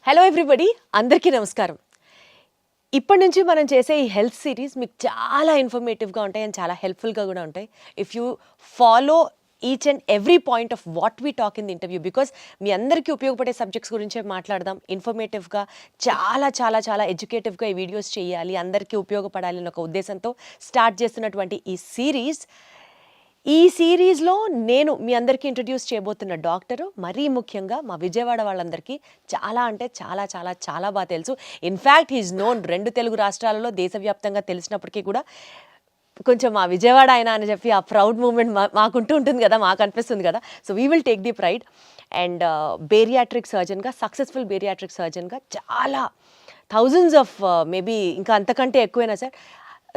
Hello everybody, అందరికీ నమస్కారం. ఇప్పటి నుంచి మనం చేసే ఈ హెల్త్ సిరీస్ మీకు చాలా ఇన్ఫర్మేటివ్గా ఉంటాయి అండ్ చాలా హెల్ప్ఫుల్గా కూడా ఉంటాయి. If you follow each and every point of what we talk in the interview, because మీ అందరికీ ఉపయోగపడే సబ్జెక్ట్స్ గురించే మాట్లాడదాం. ఇన్ఫర్మేటివ్గా చాలా చాలా చాలా ఎడ్యుకేటివ్గా ఈ వీడియోస్ చేయాలి, అందరికీ ఉపయోగపడాలి అనే ఒక ఉద్దేశంతో స్టార్ట్ చేస్తున్నటువంటి ఈ సిరీస్లో నేను మీ అందరికీ ఇంట్రడ్యూస్ చేయబోతున్న డాక్టరు మరీ ముఖ్యంగా మా విజయవాడ వాళ్ళందరికీ చాలా అంటే చాలా చాలా చాలా బాగా తెలుసు. ఇన్ఫ్యాక్ట్ హీఈస్ నోన్ 2 తెలుగు రాష్ట్రాలలో దేశవ్యాప్తంగా తెలిసినప్పటికీ కూడా కొంచెం మా విజయవాడ ఆయన అని చెప్పి ఆ ప్రౌడ్ మూమెంట్ మాకుంటూ ఉంటుంది కదా, మాకు అనిపిస్తుంది కదా. So we will take the pride. And bariatric సర్జన్గా, సక్సెస్ఫుల్ బేరియాట్రిక్ సర్జన్గా చాలా థౌజండ్స్ ఆఫ్ మేబీ ఇంకా అంతకంటే ఎక్కువైనా సార్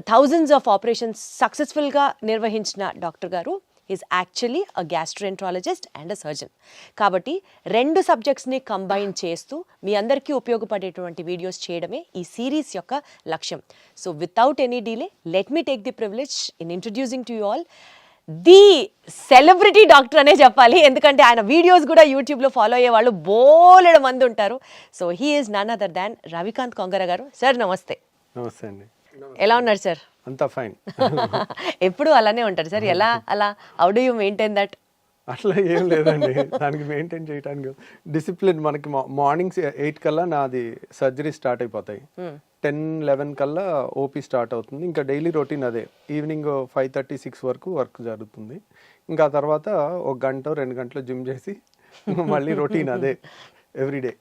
థౌజండ్స్ ఆఫ్ ఆపరేషన్స్ సక్సెస్ఫుల్గా నిర్వహించిన డాక్టర్ గారు is actually a gastroenterologist and a surgeon. కాబట్టి 2 సబ్జెక్ట్స్ని కంబైన్ చేస్తూ మీ అందరికీ ఉపయోగపడేటువంటి వీడియోస్ చేయడమే ఈ సిరీస్ యొక్క లక్ష్యం. So without any delay, let me take the privilege in introducing to you all the celebrity doctor అనే చెప్పాలి, ఎందుకంటే ఆయన వీడియోస్ కూడా యూట్యూబ్లో ఫాలో అయ్యే వాళ్ళు బోలెడు మంది ఉంటారు. So he is none other than Ravikanth Kongara garu. Sir నమస్తే. నమస్తే అండి. ఎలా ఉన్నారు సార్? అంతా ఫైన్. ఎప్పుడు అలానే ఉంటారు సార్? అలా how do you maintain that? అట్లా ఏం లేదండి, దానికి మెయింటైన్ చేయడానికి డిసిప్లిన్. మనకి మార్నింగ్ 8 కల్లా నాది సర్జరీ స్టార్ట్ అయిపోతాయి, 10-11 కల్లా ఓపీ స్టార్ట్ అవుతుంది. ఇంకా డైలీ రొటీన్ అదే. ఈవినింగ్ 5:30-6 వరకు వర్క్ జరుగుతుంది. ఇంకా తర్వాత 1 గంట 2 గంటలు జిమ్ చేసి మళ్ళీ రొటీన్ అదే ఎవ్రీడే.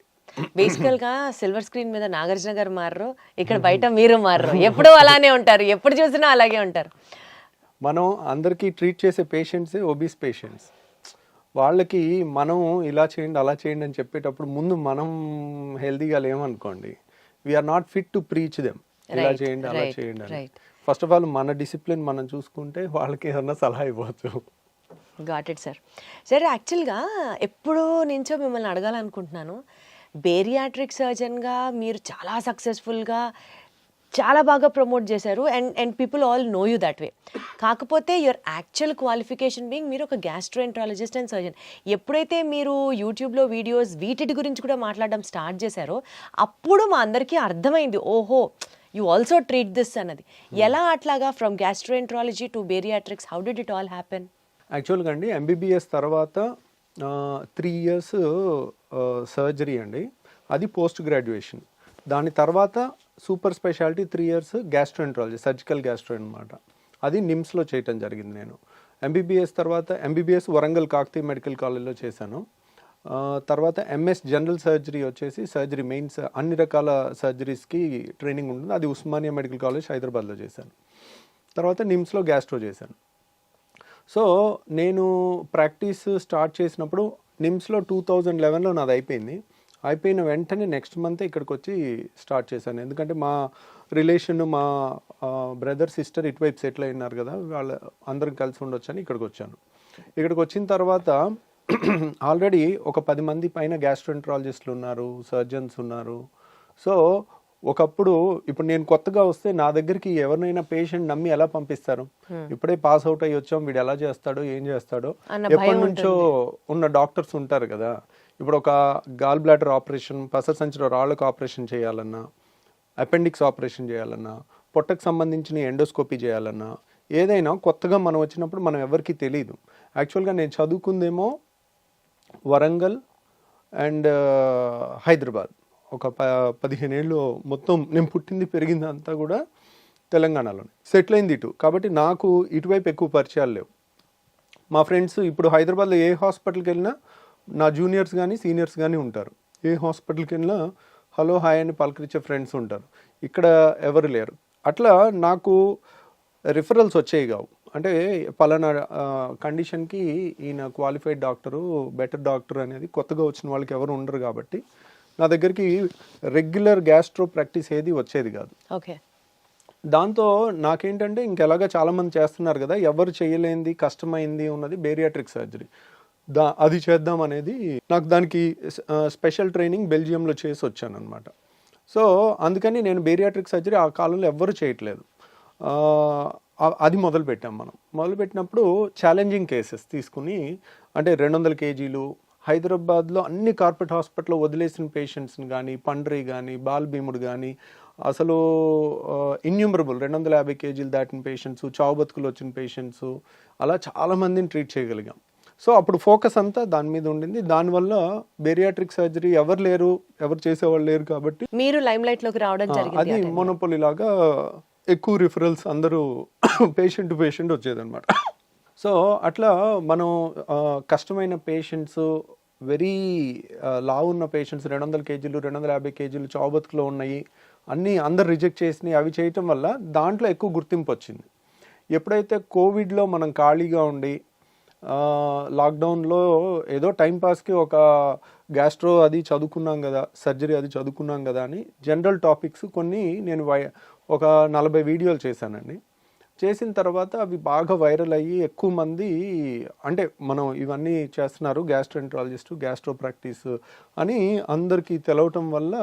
బేసికల్గా సిల్వర్ స్క్రీన్ మీద నాగార్జున గారు మారరు, ఇక్కడ బయట మీరు మారరు, ఎప్పుడు అలానే ఉంటారు, ఎప్పుడు చూసినా అలాగే ఉంటారు. మనం అందరికీ ట్రీట్ చేసే పేషెంట్సే ఒబీస్ పేషెంట్స్. వాళ్ళకి మనం ఇలా చేయండి అలా చేయండి అని చెప్పేటప్పుడు ముందు మనం హెల్తీగా లేమనుకోండి, we're not fit to preach them ఇలా చేయండి అలా చేయండి అని. ఫస్ట్ ఆఫ్ ఆల్ మన డిసిప్లిన్ మనం చూసుకుంటే వాళ్ళకి ఏదన్నా సలహా ఇవ్వచ్చు. Got it sir. సార్ యాక్చువల్గా ఎప్పుడో నుంచో మిమ్మల్ని అడగాలనుకుంటున్నాను. బేరియాట్రిక్ సర్జన్గా మీరు చాలా సక్సెస్ఫుల్గా చాలా బాగా ప్రమోట్ చేశారు and people all know you that way. కాకపోతే యువర్ యాక్చువల్ క్వాలిఫికేషన్ బీయింగ్ మీరు ఒక గ్యాస్ట్రోఎంట్రాలజిస్ట్ అండ్ సర్జన్. ఎప్పుడైతే మీరు యూట్యూబ్లో వీడియోస్ వీటి గురించి కూడా మాట్లాడడం స్టార్ట్ చేశారో అప్పుడు మా అందరికీ అర్థమైంది, ఓహో యూ ఆల్సో ట్రీట్ దిస్ అన్నది. ఎలా అట్లాగా from gastroenterology to bariatrics, how did it all happen? యాక్చువల్గా అండి, ఎంబీబీఎస్ తర్వాత 3 years సర్జరీ అండి, అది పోస్ట్ గ్రాడ్యుయేషన్. దాని తర్వాత super speciality 3 years gastroenterology, surgical gastro అనమాట. అది నిమ్స్లో చేయటం జరిగింది. నేను ఎంబీబీఎస్ తర్వాత ఎంబీబీఎస్ వరంగల్ కాకతీయ మెడికల్ కాలేజ్లో చేశాను. తర్వాత ఎంఎస్ జనరల్ సర్జరీ వచ్చేసి సర్జరీ మెయిన్స్ అన్ని రకాల సర్జరీస్కి ట్రైనింగ్ ఉంటుంది, అది ఉస్మానియా మెడికల్ కాలేజ్ హైదరాబాద్లో చేశాను. తర్వాత నిమ్స్లో గ్యాస్ట్రో చేశాను. సో నేను ప్రాక్టీస్ స్టార్ట్ చేసినప్పుడు నిమ్స్లో 2011లో నాది అయిపోయిన వెంటనే నెక్స్ట్ మంత్ ఇక్కడికి వచ్చి స్టార్ట్ చేశాను. ఎందుకంటే మా రిలేషన్, మా బ్రదర్ సిస్టర్ ఇటువైపు సెటిల్ అయినారు కదా, వాళ్ళ అందరం కలిసి ఉండొచ్చని ఇక్కడికి వచ్చాను. ఇక్కడికి వచ్చిన తర్వాత ఆల్రెడీ ఒక 10 మంది పైన గ్యాస్ట్రోఎంట్రాలజిస్టులు ఉన్నారు, సర్జన్స్ ఉన్నారు. సో ఒకప్పుడు ఇప్పుడు నేను కొత్తగా వస్తే నా దగ్గరికి ఎవరినైనా పేషెంట్ నమ్మి ఎలా పంపిస్తారు? ఇప్పుడే పాస్ అవుట్ అయ్యి వచ్చాం, వీడు ఎలా చేస్తాడో ఏం చేస్తాడో ఎప్పటి నుంచో ఉన్న డాక్టర్స్ ఉంటారు కదా. ఇప్పుడు ఒక గాల్ బ్లాడర్ ఆపరేషన్, పసర సంచిలో రాళ్ళకు ఆపరేషన్ చేయాలన్నా, అపెండిక్స్ ఆపరేషన్ చేయాలన్నా, పొట్టకు సంబంధించిన ఎండోస్కోపీ చేయాలన్నా, ఏదైనా కొత్తగా మనం వచ్చినప్పుడు మనం ఎవరికి తెలియదు. యాక్చువల్గా నేను చదువుకుందేమో వరంగల్ అండ్ హైదరాబాద్. ఒక 15 ఏళ్ళు మొత్తం నేను పుట్టింది పెరిగింది అంతా కూడా తెలంగాణలోనే, సెటిల్ అయింది ఇటు. కాబట్టి నాకు ఇటువైపు ఎక్కువ పరిచయాలు లేవు. మా ఫ్రెండ్స్ ఇప్పుడు హైదరాబాద్లో ఏ హాస్పిటల్కి వెళ్ళినా నా జూనియర్స్ కానీ సీనియర్స్ కానీ ఉంటారు. ఏ హాస్పిటల్కి వెళ్ళినా హలో హాయ్ అని పలకరించే ఫ్రెండ్స్ ఉంటారు. ఇక్కడ ఎవరు లేరు. అట్లా నాకు రిఫరల్స్ వచ్చేవి కావు. అంటే పలానా కండిషన్కి ఈయన క్వాలిఫైడ్ డాక్టరు, బెటర్ డాక్టర్ అనేది కొత్తగా వచ్చిన వాళ్ళకి ఎవరు ఉండరు. కాబట్టి నా దగ్గరికి రెగ్యులర్ గ్యాస్ట్రో ప్రాక్టీస్ ఏది వచ్చేది కాదు. ఓకే. దాంతో నాకేంటంటే ఇంకెలాగా చాలామంది చేస్తున్నారు కదా, ఎవరు చేయలేంది కష్టమైంది ఉన్నది బేరియాట్రిక్ సర్జరీ, అది చేద్దాం అనేది నాకు. దానికి స్పెషల్ ట్రైనింగ్ బెల్జియంలో చేసి వచ్చాను అనమాట. సో అందుకని నేను బేరియాట్రిక్ సర్జరీ ఆ కాలంలో ఎవ్వరు చేయట్లేదు. అది మొదలుపెట్టాం. మనం మొదలుపెట్టినప్పుడు ఛాలెంజింగ్ కేసెస్ తీసుకుని, అంటే 200 kgs హైదరాబాద్లో అన్ని కార్పొరేట్ హాస్పిటల్లో వదిలేసిన పేషెంట్స్ని కానీ, పండ్రి కానీ, బాల్భీముడు కానీ, అసలు ఇన్యూమరబుల్ 250 కేజీలు దాటిన పేషెంట్స్, చావు బతుకులు వచ్చిన పేషెంట్స్, అలా చాలామందిని ట్రీట్ చేయగలిగాం. సో అప్పుడు ఫోకస్ అంతా దాని మీద ఉండింది. దానివల్ల బేరియాట్రిక్ సర్జరీ ఎవరు చేసేవాళ్ళు లేరు కాబట్టి మీరు లైమ్ లైట్ లోకి రావడం జరిగింది. అది మోనోపోలీ లాగా ఎక్కువ రిఫరల్స్ అందరూ పేషెంట్ టు పేషెంట్ వచ్చేదన్నమాట. సో అట్లా మనం కష్టమైన పేషెంట్స్, వెరీ లావు ఉన్న పేషెంట్స్, 200 కేజీలు 250 కేజీలు చావు బతుకులో ఉన్నాయి అన్నీ అందరు రిజెక్ట్ చేసినాయి. అవి చేయటం వల్ల దాంట్లో ఎక్కువ గుర్తింపు వచ్చింది. ఎప్పుడైతే కోవిడ్లో మనం ఖాళీగా ఉండి లాక్డౌన్లో ఏదో టైంపాస్కి ఒక గ్యాస్ట్రో అది చదువుకున్నాం కదా, సర్జరీ అది చదువుకున్నాం కదా అని జనరల్ టాపిక్స్ కొన్ని నేను ఒక 40 వీడియోలు చేశానండి. చేసిన తర్వాత అవి బాగా వైరల్ అయ్యి ఎక్కువ మంది, అంటే మనం ఇవన్నీ చేస్తున్నారు గ్యాస్ట్రోఎంట్రాలజిస్ట్, గ్యాస్ట్రో ప్రాక్టీస్ అని అందరికీ తెలవటం వల్ల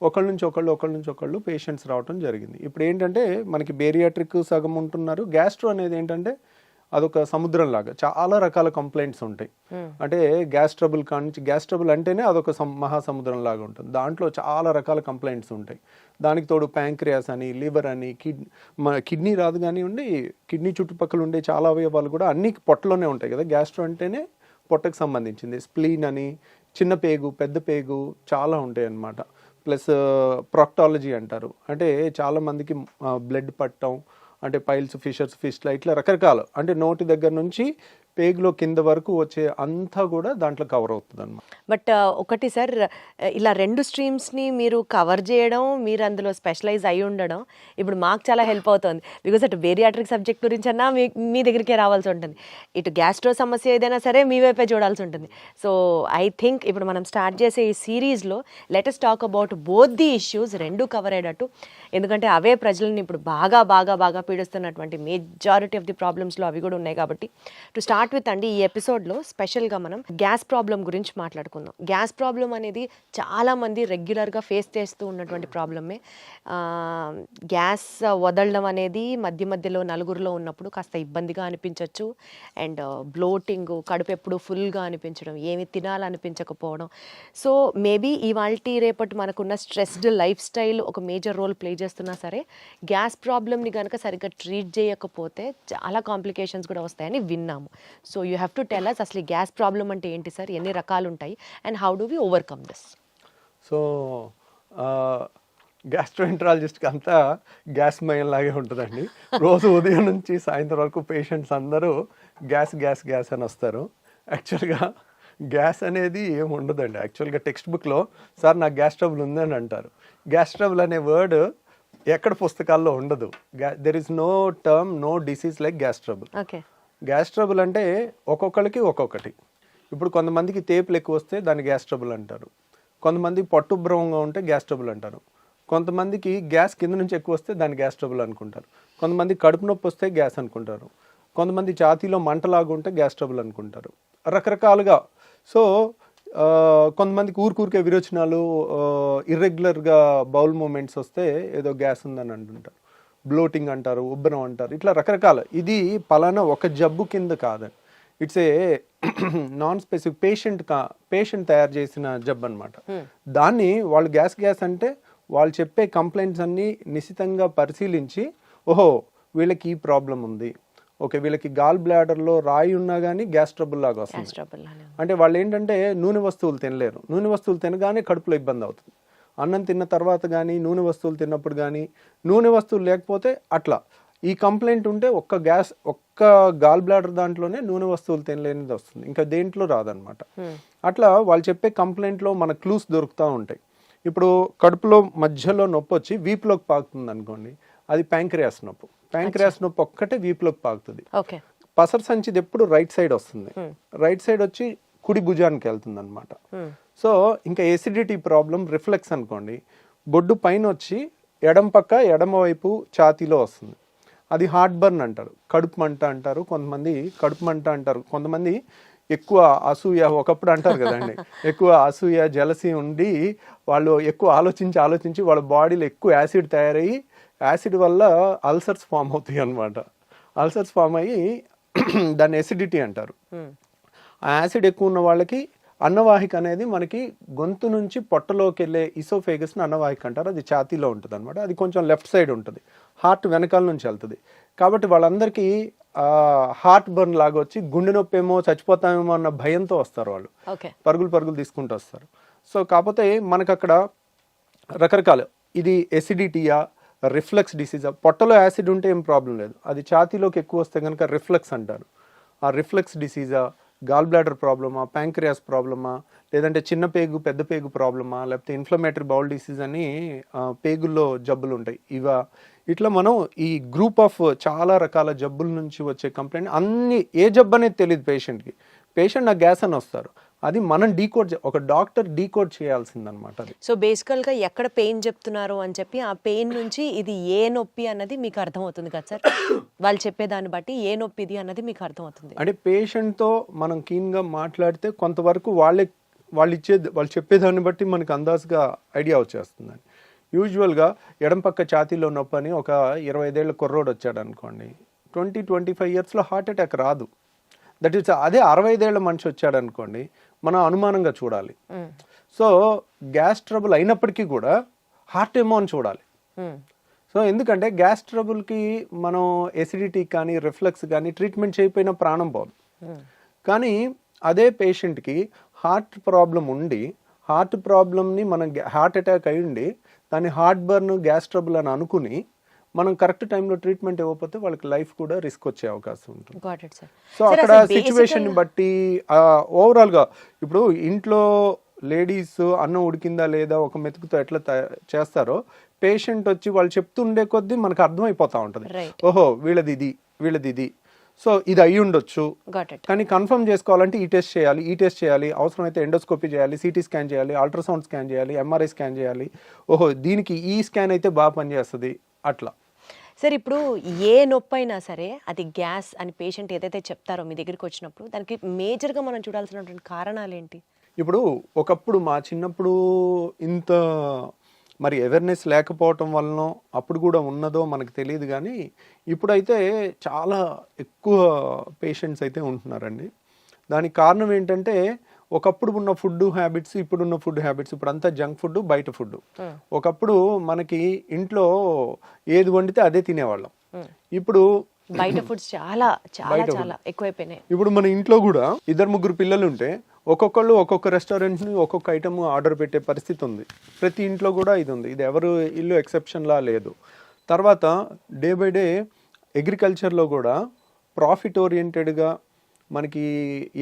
ఒకళ్ళ నుంచి ఒకళ్ళు పేషెంట్స్ రావటం జరిగింది. ఇప్పుడు ఏంటంటే మనకి బేరియాట్రిక్ సగం ఉంటున్నారు. గ్యాస్ట్రో అనేది ఏంటంటే అదొక సముద్రం లాగా చాలా రకాల కంప్లైంట్స్ ఉంటాయి. అంటే గ్యాస్ ట్రబుల్ కానించి, గ్యాస్ ట్రబుల్ అంటేనే అదొక మహాసముద్రం లాగా ఉంటుంది. దాంట్లో చాలా రకాల కంప్లైంట్స్ ఉంటాయి. దానికి తోడు ప్యాంక్రియాస్ అని, లివర్ అని, కిడ్నీ రాదు కానివ్వండి, కిడ్నీ చుట్టుపక్కల ఉండే చాలా అవయవాలు కూడా అన్ని పొట్టలోనే ఉంటాయి కదా. గ్యాస్ట్రో అంటేనే పొట్టకు సంబంధించింది. స్ప్లీన్ అని, చిన్న పేగు, పెద్ద పేగు చాలా ఉంటాయి అన్నమాట. ప్లస్ ప్రాక్టాలజీ అంటారు, అంటే చాలామందికి బ్లడ్ పట్టడం, అంటే పైల్స్, ఫిషర్స్, ఫిస్ట్లా, ఇట్లా రకరకాలు, అంటే నోటి దగ్గర నుంచి పేగులో కింద వరకు వచ్చే అంతా కూడా దాంట్లో కవర్ అవుతుంది అన్నమాట. బట్ ఒకటి సార్, ఇలా 2 స్ట్రీమ్స్ని మీరు కవర్ చేయడం, మీరు అందులో స్పెషలైజ్ అయి ఉండడం ఇప్పుడు మాకు చాలా హెల్ప్ అవుతుంది. బికాజ్ అటు బేరియాట్రిక్ సబ్జెక్ట్ గురించి అన్నా మీ దగ్గరికే రావాల్సి ఉంటుంది, ఇటు గ్యాస్ట్రో సమస్య ఏదైనా సరే మీ వైపే చూడాల్సి ఉంటుంది. సో ఐ థింక్ ఇప్పుడు మనం స్టార్ట్ చేసే ఈ సిరీస్లో let us talk about both the issues, 2 cover అయ్యేటట్టు. ఎందుకంటే అవే ప్రజలను ఇప్పుడు బాగా పీడిస్తున్నటువంటి మెజారిటీ ఆఫ్ ది ప్రాబ్లమ్స్లో అవి కూడా ఉన్నాయి. కాబట్టి టు స్టార్ట్ విత్ అండి, ఈ ఎపిసోడ్లో స్పెషల్గా మనం గ్యాస్ ప్రాబ్లం గురించి మాట్లాడుకుందాం. గ్యాస్ ప్రాబ్లం అనేది చాలామంది రెగ్యులర్గా ఫేస్ చేస్తూ ఉన్నటువంటి ప్రాబ్లమే. గ్యాస్ వదలడం అనేది మధ్యలో నలుగురిలో ఉన్నప్పుడు కాస్త ఇబ్బందిగా అనిపించవచ్చు. అండ్ బ్లోటింగ్, కడుపు ఎప్పుడు ఫుల్గా అనిపించడం, ఏమి తినాలనిపించకపోవడం. సో మేబీ ఇవాల్టి రేపటి మనకున్న స్ట్రెస్డ్ లైఫ్ స్టైల్ ఒక మేజర్ రోల్ ప్లే చేస్తున్నా సరే, గ్యాస్ ప్రాబ్లమ్ని కనుక సరిగ్గా ట్రీట్ చేయకపోతే చాలా కాంప్లికేషన్స్ కూడా వస్తాయని విన్నాము. So you have to tell us అసలు గ్యాస్ ప్రాబ్లం అంటే ఏంటి సార్, ఎన్ని రకాలు ఉంటాయి, and how do we overcome this? So గ్యాస్ట్రోఎంట్రాలజిస్ట్కి అంతా గ్యాస్ మయం లాగే ఉంటుందండి. రోజు ఉదయం నుంచి సాయంత్రం వరకు పేషెంట్స్ అందరూ గ్యాస్ అని వస్తారు. యాక్చువల్గా గ్యాస్ అనేది ఏమి ఉండదండి. యాక్చువల్గా టెక్స్ట్ బుక్లో సార్ నాకు గ్యాస్ ట్రబుల్ ఉందని అంటారు. గ్యాస్ ట్రబుల్ అనే వర్డ్ ఎక్కడ పుస్తకాల్లో ఉండదు. There is no term, no disease like gas trouble. Gas trouble అంటే ఒక్కొక్కరికి ఒక్కొక్కటి. ఇప్పుడు కొంతమందికి తేపులు ఎక్కువ వస్తే దాన్ని గ్యాస్ ట్రబుల్ అంటారు. కొంతమంది పట్టుభ్రమంగా ఉంటే గ్యాస్ ట్రబుల్ అంటారు. కొంతమందికి గ్యాస్ కింద నుంచి ఎక్కువ వస్తే దాన్ని గ్యాస్ ట్రబుల్ అనుకుంటారు. కొంతమంది కడుపు నొప్పి వస్తే గ్యాస్ అనుకుంటారు. కొంతమంది ఛాతీలో మంటలాగా ఉంటే గ్యాస్ ట్రబుల్ అనుకుంటారు. రకరకాలుగా. సో కొంతమందికి ఊరికే విరోచనాలు, ఇర్రెగ్యులర్గా బౌల్ మూమెంట్స్ వస్తే ఏదో గ్యాస్ ఉందని అంటుంటారు. బ్లోటింగ్ అంటారు, ఉబ్బరం అంటారు, ఇట్లా రకరకాల. ఇది పలానా ఒక జబ్బు కింద కాదండి. It's a non specific patient తయారు చేసిన జబ్బు అనమాట. దాన్ని వాళ్ళు గ్యాస్ అంటే వాళ్ళు చెప్పే కంప్లైంట్స్ అన్నీ నిశితంగా పరిశీలించి, ఓహో వీళ్ళకి ఈ ప్రాబ్లం ఉంది, ఓకే వీళ్ళకి గాల్ బ్లాడర్లో రాయి ఉన్నా కానీ గ్యాస్ ట్రబుల్ లాగా వస్తుంది. అంటే వాళ్ళు ఏంటంటే నూనె వస్తువులు తినలేరు. నూనె వస్తువులు తినగానే కడుపులో ఇబ్బంది అవుతుంది. అన్నం తిన్న తర్వాత కానీ, నూనె వస్తువులు తిన్నప్పుడు కానీ, నూనె వస్తువులు లేకపోతే అట్లా. ఈ కంప్లైంట్ ఉంటే ఒక్క గాల్ బ్లాడర్ దాంట్లోనే నూనె వస్తువులు తినలేనిది వస్తుంది, ఇంకా దేంట్లో రాదనమాట. అట్లా వాళ్ళు చెప్పే కంప్లైంట్లో మన క్లూస్ దొరుకుతూ ఉంటాయి. ఇప్పుడు కడుపులో మధ్యలో నొప్పి వచ్చి వీపులోకి పాకుతుంది అనుకోండి, అది ప్యాంక్రియాస్ నొప్పి. ప్యాంక్రియాస్ నొప్పి ఒక్కటే వీపులోకి పాకుతుంది. పసర సంచిది ఎప్పుడు రైట్ సైడ్ వస్తుంది, రైట్ సైడ్ వచ్చి కుడి భుజానికి వెళ్తుంది అనమాట. సో ఇంకా ఎసిడిటీ ప్రాబ్లం, రిఫ్లెక్స్ అనుకోండి, బొడ్డు పైన వచ్చి ఎడమ వైపు ఛాతీలో వస్తుంది, అది హార్ట్ బర్న్ అంటారు. కడుపు మంట అంటారు, కొంతమంది కడుపు మంట అంటారు. కొంతమంది ఎక్కువ అసూయ, ఒకప్పుడు అంటారు కదండి, ఎక్కువ అసూయ జలసి ఉండి వాళ్ళు ఎక్కువ ఆలోచించి వాళ్ళ బాడీలో ఎక్కువ యాసిడ్ తయారయ్యి, యాసిడ్ వల్ల అల్సర్స్ ఫామ్ అవుతాయి అన్నమాట. అల్సర్స్ ఫామ్ అయ్యి దాన్ని ఎసిడిటీ అంటారు. ఆ యాసిడ్ ఎక్కువ ఉన్న వాళ్ళకి అన్నవాహిక అనేది మనకి గొంతు నుంచి పొట్టలోకి వెళ్ళే ఇసోఫేగస్ని అన్నవాహిక అంటారు. అది ఛాతీలో ఉంటుంది అనమాట. అది కొంచెం లెఫ్ట్ సైడ్ ఉంటుంది, హార్ట్ వెనకాల నుంచి వెళ్తుంది. కాబట్టి వాళ్ళందరికీ హార్ట్ బర్న్ లాగా వచ్చి గుండె నొప్పి ఏమో చచ్చిపోతామేమో అన్న భయంతో వస్తారు వాళ్ళు, పరుగులు తీసుకుంటూ వస్తారు. సో కాకపోతే మనకు అక్కడ రకరకాలు, ఇది ఎసిడిటీయా, రిఫ్లక్స్ డిసీజా. పొట్టలో యాసిడ్ ఉంటే ఏం ప్రాబ్లం లేదు, అది ఛాతీలోకి ఎక్కువ వస్తే కనుక రిఫ్లక్స్ అంటారు. ఆ రిఫ్లక్స్ డిసీజా, గాల్ బ్లాడర్ ప్రాబ్లమా, ప్యాంక్రియాస్ ప్రాబ్లమా, లేదంటే చిన్న పేగు పెద్ద పేగు ప్రాబ్లమా, లేకపోతే ఇన్ఫ్లమేటరీ బౌల్ డిసీజ్ అని పేగుల్లో జబ్బులు ఉంటాయి ఇవా. ఇట్లా మనం ఈ గ్రూప్ ఆఫ్ చాలా రకాల జబ్బుల నుంచి వచ్చే కంప్లైంట్, అన్ని ఏ జబ్బు అనేది తెలియదు పేషెంట్కి. పేషెంట్ నాకు గ్యాస్ అని వస్తారు, అది మనం ఒక డాక్టర్ డీకోడ్ చేయాల్సిందనమాట. అది సో బేసికల్గా ఎక్కడ పెయిన్ చెప్తున్నారు అని చెప్పి ఆ పెయిన్ నుంచి ఇది ఏ నొప్పి అన్నది మీకు అర్థమవుతుంది కదా సార్, వాళ్ళు చెప్పేదాన్ని బట్టి ఏ నొప్పి ఇది అన్నది మీకు అర్థమవుతుంది. అంటే పేషెంట్తో మనం కీన్గా మాట్లాడితే కొంతవరకు వాళ్ళు చెప్పేదాన్ని బట్టి మనకు అందాజుగా ఐడియా వచ్చేస్తుందని. యూజువల్గా ఎడం పక్క ఛాతీలో నొప్పి అని ఒక 25 ఏళ్ళ కుర్రోడు వచ్చాడు అనుకోండి, 20-25 ఇయర్స్లో హార్ట్ అటాక్ రాదు. దట్ ఈస్ అదే 65 ఏళ్ళ మనిషి వచ్చాడు అనుకోండి, మనం అనుమానంగా చూడాలి. సో గ్యాస్ ట్రబుల్ అయినప్పటికీ కూడా హార్ట్ ఏమో అని చూడాలి. సో ఎందుకంటే గ్యాస్ ట్రబుల్కి మనం ఎసిడిటీ కానీ రిఫ్లక్స్ కానీ ట్రీట్మెంట్ చేయకపోయినా ప్రాణం పోదు. కానీ అదే పేషెంట్కి హార్ట్ ప్రాబ్లం ఉండి, హార్ట్ ప్రాబ్లమ్ని మనం హార్ట్ అటాక్ అయి ఉండి దాన్ని హార్ట్ బర్న్, గ్యాస్ ట్రబుల్ అని అనుకుని మనం కరెక్ట్ టైంలో ట్రీట్మెంట్ ఇవ్వకపోతే వాళ్ళకి లైఫ్ కూడా రిస్క్ వచ్చే అవకాశం ఉంటుంది. సో అక్కడ సిచ్యువేషన్ బట్టి ఓవరాల్గా ఇప్పుడు ఇంట్లో లేడీస్ అన్నం ఉడికిందా లేదా ఒక మెతుకుతో ఎట్లా చేస్తారో, పేషెంట్ వచ్చి వాళ్ళు చెప్తుండే కొద్దీ మనకు అర్థమైపోతా ఉంటుంది, ఓహో వీళ్ళది ఇది, సో ఇది అయ్యి ఉండొచ్చు. కానీ కన్ఫర్మ్ చేసుకోవాలంటే ఈ టెస్ట్ చేయాలి, అవసరమైతే ఎండోస్కోపీ చేయాలి, సిటీ స్కాన్ చేయాలి, అల్ట్రాసౌండ్ స్కాన్ చేయాలి, ఎంఆర్ఐ స్కాన్ చేయాలి. ఓహో దీనికి ఈ స్కాన్ అయితే బాగా పనిచేస్తుంది అట్లా. సార్ ఇప్పుడు ఏ నొప్పి అయినా సరే అది గ్యాస్ అని పేషెంట్ ఏదైతే చెప్తారో మీ దగ్గరికి వచ్చినప్పుడు దానికి మేజర్గా మనం చూడాల్సినటువంటి కారణాలు ఏంటి? ఇప్పుడు ఒకప్పుడు మా చిన్నప్పుడు ఇంత మరి అవేర్నెస్ లేకపోవటం వలన అప్పుడు కూడా ఉన్నదో మనకు తెలియదు, కానీ ఇప్పుడైతే చాలా ఎక్కువ పేషెంట్స్ అయితే ఉంటున్నారండి. దానికి కారణం ఏంటంటే ఒకప్పుడు ఉన్న ఫుడ్ హ్యాబిట్స్, ఇప్పుడున్న ఫుడ్ హ్యాబిట్స్. ఇప్పుడు అంతా జంక్ ఫుడ్, బయట ఫుడ్. ఒకప్పుడు మనకి ఇంట్లో ఏది వండితే అదే తినేవాళ్ళం, ఇప్పుడు బయట ఫుడ్స్ చాలా చాలా చాలా ఎక్కువైపోయినాయి. ఇప్పుడు మన ఇంట్లో కూడా 2-3 పిల్లలు ఉంటే ఒక్కొక్కళ్ళు ఒక్కొక్క రెస్టారెంట్ని ఒక్కొక్క ఐటమ్ ఆర్డర్ పెట్టే పరిస్థితి ఉంది. ప్రతి ఇంట్లో కూడా ఇది ఉంది, ఇది ఎవరు ఇల్లు ఎక్సెప్షన్లా లేదు. తర్వాత డే బై డే అగ్రికల్చర్లో కూడా ప్రాఫిట్ ఓరియంటెడ్గా మనకి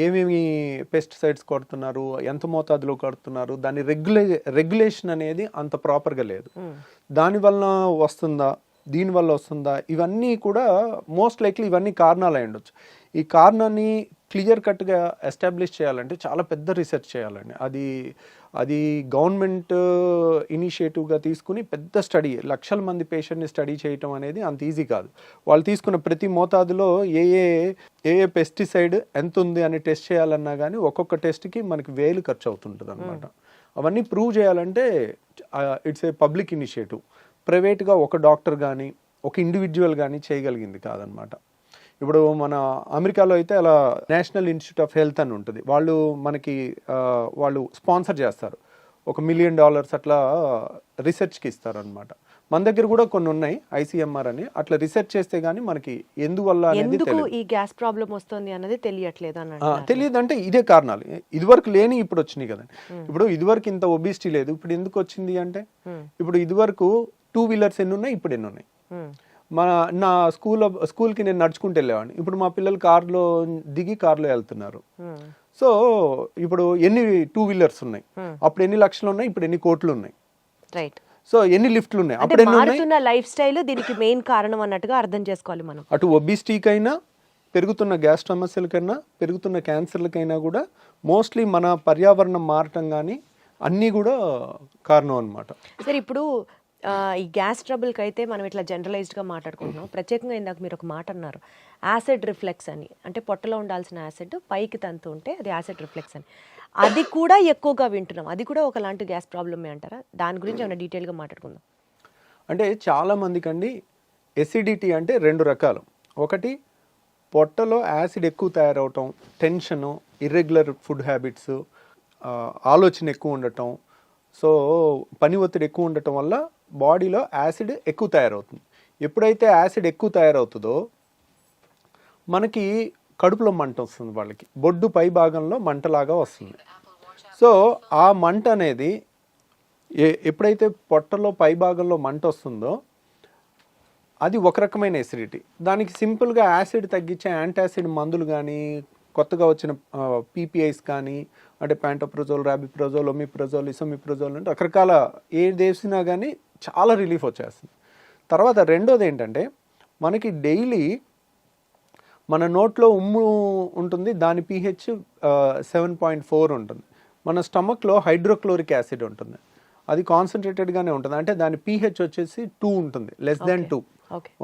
ఏమేమి పెస్టిసైడ్స్ కొడుతున్నారు, ఎంత మోతాదులో కొడుతున్నారు, దాని రెగ్యులేషన్ అనేది అంత ప్రాపర్గా లేదు. దానివల్ల వస్తుందా, దీనివల్ల వస్తుందా, ఇవన్నీ కూడా మోస్ట్ లైక్లీ ఇవన్నీ కారణాలు అయి ఉండొచ్చు. ఈ కారణాన్ని క్లియర్ కట్గా ఎస్టాబ్లిష్ చేయాలంటే చాలా పెద్ద రీసెర్చ్ చేయాలండి. అది గవర్నమెంట్ ఇనిషియేటివ్గా తీసుకుని పెద్ద స్టడీ, లక్షల మంది పేషెంట్ని స్టడీ చేయటం అనేది అంత ఈజీ కాదు. వాళ్ళు తీసుకున్న ప్రతి మోతాదులో ఏ పెస్టిసైడ్ ఎంత ఉంది అని టెస్ట్ చేయాలన్నా కానీ ఒక్కొక్క టెస్ట్కి మనకి 1000 ఖర్చు అవుతుంటుంది అనమాట. అవన్నీ ప్రూవ్ చేయాలంటే ఇట్స్ ఏ పబ్లిక్ ఇనిషియేటివ్. ప్రైవేట్గా ఒక డాక్టర్ కానీ ఒక ఇండివిజువల్ కానీ చేయగలిగింది కాదనమాట. ఇప్పుడు మన అమెరికాలో అయితే అలా నేషనల్ ఇన్స్టిట్యూట్ ఆఫ్ హెల్త్ అని ఉంటుంది, వాళ్ళు స్పాన్సర్ చేస్తారు, $1 మిలియన్ అట్లా రీసెర్చ్కి ఇస్తారు అనమాట. మన దగ్గర కూడా కొన్ని ఉన్నాయి, ICMR అని. అట్లా రీసెర్చ్ చేస్తే గానీ మనకి ఎందువల్ల అనేది ఈ గ్యాస్ ప్రాబ్లం వస్తుంది అన్నది తెలియదు. అంటే ఇదే కారణాలు, ఇదివరకు లేని ఇప్పుడు వచ్చినాయి కదండి. ఇప్పుడు ఇదివరకు ఇంత ఒబిసిటీ లేదు, ఇప్పుడు ఎందుకు వచ్చింది అంటే, ఇప్పుడు ఇదివరకు 2 వీలర్స్ ఎన్ని ఉన్నాయి, ఇప్పుడు ఎన్ని ఉన్నాయి. నా స్కూల్కి నేను నడుచుకుంటూ వెళ్ళేవాడిని, ఇప్పుడు మా పిల్లలు కార్లో దిగి కార్లో వెళ్తున్నారు. సో ఇప్పుడు ఎన్ని 2 వీలర్స్ ఉన్నాయి, అప్పుడు ఎన్ని లక్షలు ఉన్నాయి, ఇప్పుడు ఎన్ని కోట్లు ఉన్నాయి. రైట్. సో ఎన్ని లిఫ్ట్లు ఉన్నాయి, అప్పుడు ఎన్ని ఉన్నాయి. లైఫ్ స్టైల్ దీనికి మెయిన్ కారణం అన్నట్టుగా అర్థం చేసుకోవాలి మనం. అటు ఒబిసిటీకైనా, పెరుగుతున్న గ్యాస్ సమస్యలకైనా, పెరుగుతున్న క్యాన్సర్లకైనా కూడా మోస్ట్లీ మన పర్యావరణం మారటం కానీ అన్నీ కూడా కారణం అన్నమాట. సరే ఇప్పుడు ఈ గ్యాస్ ట్రబుల్కి అయితే మనం ఇట్లా జనరలైజ్డ్గా మాట్లాడుకుంటున్నాం. ప్రత్యేకంగా ఇందాక మీరు ఒక మాట అన్నారు, యాసిడ్ రిఫ్లెక్స్ అని. అంటే పొట్టలో ఉండాల్సిన యాసిడ్ పైకి తంతు ఉంటే అది యాసిడ్ రిఫ్లెక్స్ అని. అది కూడా ఎక్కువగా వింటున్నాం, అది కూడా ఒకలాంటి గ్యాస్ ప్రాబ్లమే అంటారా? దాని గురించి ఏమైనా డీటెయిల్గా మాట్లాడుకుందాం. అంటే చాలా మందికి అండి ఎసిడిటీ అంటే 2 రకాలు. ఒకటి పొట్టలో యాసిడ్ ఎక్కువ తయారవటం, టెన్షను, ఇర్రెగ్యులర్ ఫుడ్ హ్యాబిట్స్, ఆలోచన ఎక్కువ ఉండటం, సో పని ఒత్తిడి ఎక్కువ ఉండటం వల్ల బాడీలో యాసిడ్ ఎక్కువ తయారవుతుంది. ఎప్పుడైతే యాసిడ్ ఎక్కువ తయారవుతుందో మనకి కడుపులో మంట వస్తుంది, వాళ్ళకి బొడ్డు పై భాగంలో మంటలాగా వస్తుంది. సో ఆ మంట అనేది ఎప్పుడైతే పొట్టలో పై భాగంలో మంట వస్తుందో అది ఒక రకమైన ఎసిడిటీ. దానికి సింపుల్గా యాసిడ్ తగ్గించే యాంటాసిడ్ మందులు కానీ, కొత్తగా వచ్చిన పీపీఐస్ కానీ, అంటే ప్యాంటోప్రజోల్, రాబిప్రజోల్, ఒమిప్రజోల్, ఇసోమిప్రజోల్ అంటే రకరకాల ఏది వేసినా కానీ చాలా రిలీఫ్ వచ్చేస్తుంది. తర్వాత రెండోది ఏంటంటే మనకి డైలీ మన నోట్లో ఉమ్ము ఉంటుంది, దాని pH 7.4 ఉంటుంది. మన స్టమక్లో హైడ్రోక్లోరిక్ యాసిడ్ ఉంటుంది, అది కాన్సన్ట్రేటెడ్గానే ఉంటుంది. అంటే దాని pH వచ్చేసి 2 ఉంటుంది, <2,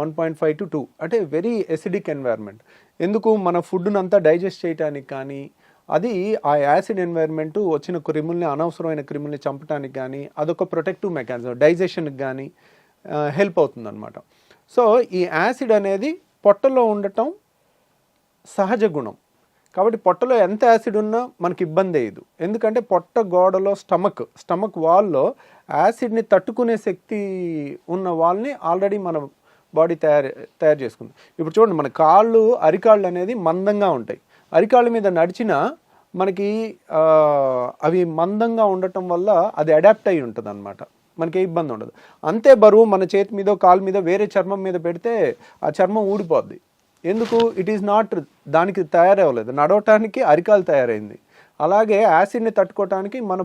1.5 to 2. అంటే వెరీ ఎసిడిక్ ఎన్వైర్న్మెంట్. ఎందుకు మన ఫుడ్ను అంతా డైజెస్ట్ చేయడానికి కానీ, అది ఆ యాసిడ్ ఎన్వైర్న్మెంట్ వచ్చిన క్రిముల్ని, అనవసరమైన క్రిముల్ని చంపడానికి కానీ అదొక ప్రొటెక్టివ్ మెకానిజం, డైజెషన్కి కానీ హెల్ప్ అవుతుంది అనమాట. సో ఈ యాసిడ్ అనేది పొట్టలో ఉండటం సహజ గుణం. కాబట్టి పొట్టలో ఎంత యాసిడ్ ఉన్నా మనకి ఇబ్బంది అయ్యదు. ఎందుకంటే పొట్ట గోడలో స్టమక్ వాల్లో యాసిడ్ని తట్టుకునే శక్తి ఉన్న వాళ్ళని ఆల్రెడీ మన బాడీ తయారు చేసుకుంది. ఇప్పుడు చూడండి, మన కాళ్ళు, అరికాళ్ళు అనేది మందంగా ఉంటాయి. అరికాళ్ళ మీద నడిచినా మనకి అవి మందంగా ఉండటం వల్ల అది అడాప్ట్ అయి ఉంటుంది అనమాట, మనకి ఏ ఇబ్బంది ఉండదు. అంతే బరువు మన చేతి మీద, కాలు మీద, వేరే చర్మం మీద పెడితే ఆ చర్మం ఊడిపోద్ది. ఎందుకు? ఇట్ ఈస్ నాట్, దానికి తయారవ్వలేదు, నడవటానికి అరికాలు తయారైంది. అలాగే యాసిడ్ని తట్టుకోవటానికి మన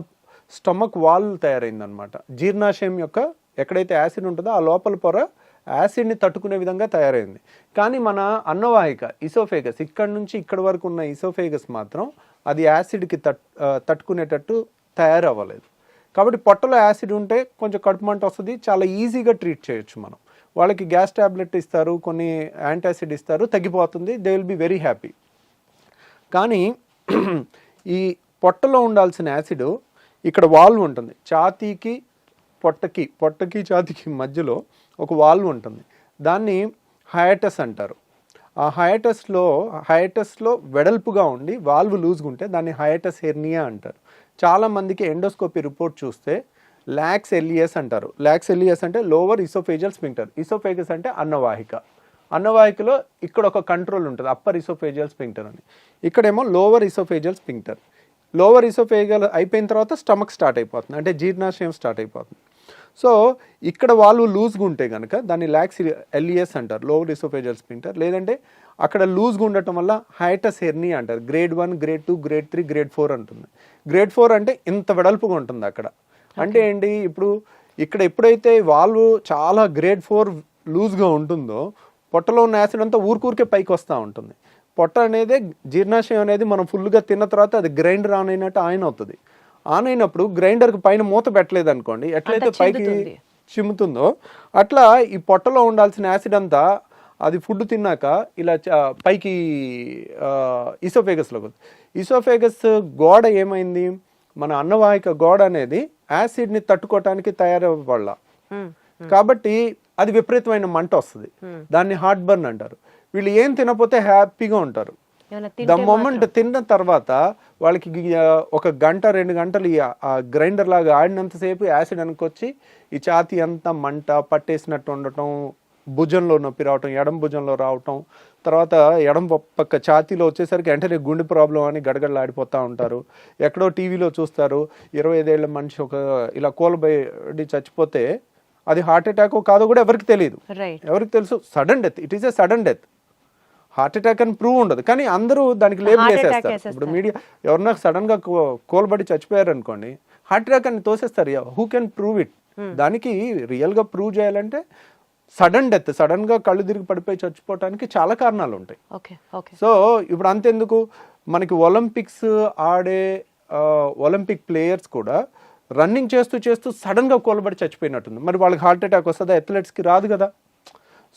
స్టమక్ వాల్ తయారైంది అనమాట. జీర్ణాశయం యొక్క ఎక్కడైతే యాసిడ్ ఉంటుందో ఆ లోపల పొర యాసిడ్ని తట్టుకునే విధంగా తయారైంది. కానీ మన అన్నవాహిక, ఇసోఫేగస్, ఇక్కడ నుంచి ఇక్కడ వరకు ఉన్న ఇసోఫేగస్ మాత్రం అది యాసిడ్కి తట్టుకునేటట్టు తయారవ్వలేదు. కాబట్టి పొట్టలో యాసిడ్ ఉంటే కొంచెం కడుపు మంట వస్తుంది, చాలా ఈజీగా ట్రీట్ చేయొచ్చు మనం. వాళ్ళకి గ్యాస్ ట్యాబ్లెట్ ఇస్తారు, కొన్ని యాంటాసిడ్ ఇస్తారు, తగ్గిపోతుంది, they will be very happy. కానీ ఈ పొట్టలో ఉండాల్సిన యాసిడ్ ఇక్కడ వాల్వ్ ఉంటుంది, ఛాతీకి పొట్టకి ఛాతీకి మధ్యలో ఒక వాల్వ్ ఉంటుంది, దాన్ని హయాటస్ అంటారు. ఆ హయాటస్లో వెడల్పుగా ఉండి వాల్వ్ లూజ్గా ఉంటే దాన్ని హయాటస్ హెర్నియా అంటారు. చాలామందికి ఎండోస్కోపీ రిపోర్ట్ చూస్తే లాక్స్ ఎలియస్ అంటారు. లాక్స్ ఎలియస్ అంటే లోవర్ ఇసోఫేజియల్ స్పింక్టర్. ఇసోఫేగస్ అంటే అన్నవాహికలో ఇక్కడ ఒక కంట్రోల్ ఉంటుంది, అప్పర్ ఇసోఫేజియల్ స్పింక్టర్ అని. ఇక్కడేమో lower oesophageal sphincter. Lower oesophageal అయిపోయిన తర్వాత స్టమక్ స్టార్ట్ అయిపోతుంది, అంటే జీర్ణాశయం స్టార్ట్ అయిపోతుంది. సో ఇక్కడ వాళ్ళు లూజ్గా ఉంటే కనుక దాన్ని లాక్స్ ఎలియస్ అంటారు, లోవర్ ఇసోఫేజియల్ స్పింక్టర్. లేదంటే అక్కడ లూజ్గా ఉండటం వల్ల హయాటస్ హెర్నియా అంటారు. గ్రేడ్ 1, గ్రేడ్ 2, గ్రేడ్ 3, గ్రేడ్ 4 ఉంటుంది. గ్రేడ్ 4 అంటే ఇంత వెడల్పుగా ఉంటుంది అక్కడ. అంటే ఏంటి, ఇప్పుడు ఇక్కడ ఎప్పుడైతే వాల్వ్ చాలా గ్రేడ్ 4 లూజ్గా ఉంటుందో పొట్టలో ఉన్న యాసిడ్ అంతా ఊరికే పైకి వస్తూ ఉంటుంది. పొట్ట అనేది, జీర్ణాశయం అనేది మనం ఫుల్గా తిన్న తర్వాత అది గ్రైండర్ ఆన్ అయినట్టు అవుతుంది. ఆన్ అయినప్పుడు గ్రైండర్కి పైన మూత పెట్టలేదు అనుకోండి, ఎట్లయితే పైకి చిమ్ముతుందో అట్లా ఈ పొట్టలో ఉండాల్సిన యాసిడ్ అంతా అది ఫుడ్ తిన్నాక ఇలా పైకి ఇసోఫేగస్లోకి వస్తుంది. ఇసోఫేగస్ గోడ ఏమైంది, మన అన్నవాహిక గోడ అనేది యాసిడ్ని తట్టుకోవటానికి తయారవ్వాల, కాబట్టి అది విపరీతమైన మంట వస్తుంది, దాన్ని హార్ట్ బర్న్ అంటారు. వీళ్ళు ఏం తినకపోతే హ్యాపీగా ఉంటారు. ద మొమెంట్ తిన్న తర్వాత వాళ్ళకి ఒక గంట 2 గంటలు ఆ గ్రైండర్ లాగా ఆడినంతసేపు యాసిడ్ అనుకొచ్చి ఈ ఛాతీ అంతా మంట పట్టేసినట్టు ఉండటం, భుజంలో నొప్పి రావటం, ఎడం భుజంలో రావటం, తర్వాత ఎడం పక్క ఛాతీలో వచ్చేసరికి వెంటనే గుండె ప్రాబ్లం అని గడగడలాడిపోతూ ఉంటారు. ఎక్కడో టీవీలో చూస్తారు 25 ఏళ్ల మనిషి ఒక ఇలా కోల్బడి చచ్చిపోతే అది హార్ట్ అటాక్ కాదో కూడా ఎవరికి తెలియదు. ఎవరికి తెలుసు? Sudden death. It is a sudden death. Heart attack అని ప్రూవ్ ఉండదు, కానీ అందరూ దానికి లేబుల్ వేసేస్తారు. ఇప్పుడు మీడియా ఎవరన్నా సడన్ గా కోల్బడి చచ్చిపోయారు అనుకోండి, హార్ట్ అటాక్ అని తోసేస్తారు. Who can prove it? దానికి రియల్ గా ప్రూవ్ చేయాలంటే సడన్ డెత్, సడన్ గా కళ్ళు తిరిగి పడిపోయి చచ్చిపోవటానికి చాలా కారణాలు ఉంటాయి. సో ఇప్పుడు అంతెందుకు, మనకి ఒలింపిక్స్ ఆడే ఒలింపిక్ ప్లేయర్స్ కూడా రన్నింగ్ చేస్తూ సడన్ గా కోల్బడి చచ్చిపోయినట్టుంది. మరి వాళ్ళకి హార్ట్ అటాక్ వస్తుందా? అథ్లెట్స్కి రాదు కదా.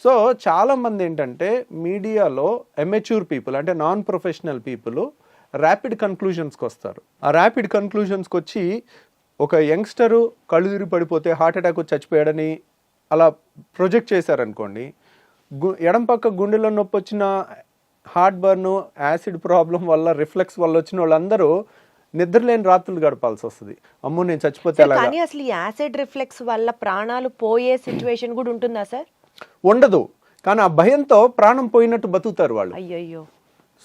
సో చాలామంది ఏంటంటే మీడియాలో ఎమెచ్యూర్ పీపుల్, అంటే నాన్ ప్రొఫెషనల్ పీపుల్ ర్యాపిడ్ కన్క్లూజన్స్కి వస్తారు. ఆ ర్యాపిడ్ కన్క్లూజన్స్కి వచ్చి ఒక యంగ్స్టరు కళ్ళు తిరిగి పడిపోతే హార్ట్ అటాక్ వచ్చి చచ్చిపోయాడని అలా ప్రొజెక్ట్ చేశారనుకోండి, ఎడం పక్క గుండెలో నొప్పి వచ్చిన, హార్ట్ బర్న్, యాసిడ్ ప్రాబ్లం వల్ల, రిఫ్లెక్స్ వల్ల వచ్చిన వాళ్ళందరూ నిద్రలేని రాత్రులు గడపాల్సి వస్తుంది. అమ్మో నేను చచ్చిపోతే సార్, ఎలాగా? కానీ అసలు ఈ యాసిడ్ రిఫ్లెక్స్ వల్ల ప్రాణాలు పోయే సిచ్యువేషన్ కూడా ఉంటుందా సార్? ఉండదు, కానీ ఆ భయంతో ప్రాణం పోయినట్టు బతుకుతారు వాళ్ళు. అయ్యయ్యో.